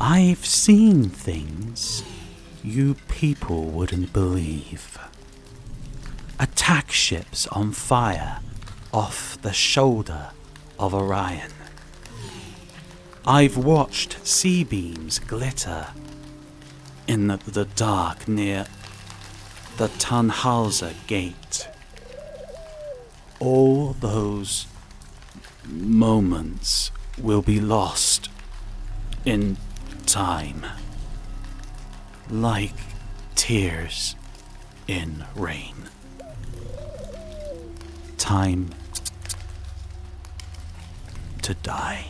I've seen things you people wouldn't believe. Attack ships on fire off the shoulder of Orion. I've watched sea beams glitter in the dark near the Tannhauser Gate. All those moments will be lost in time, like tears in rain. Time to die.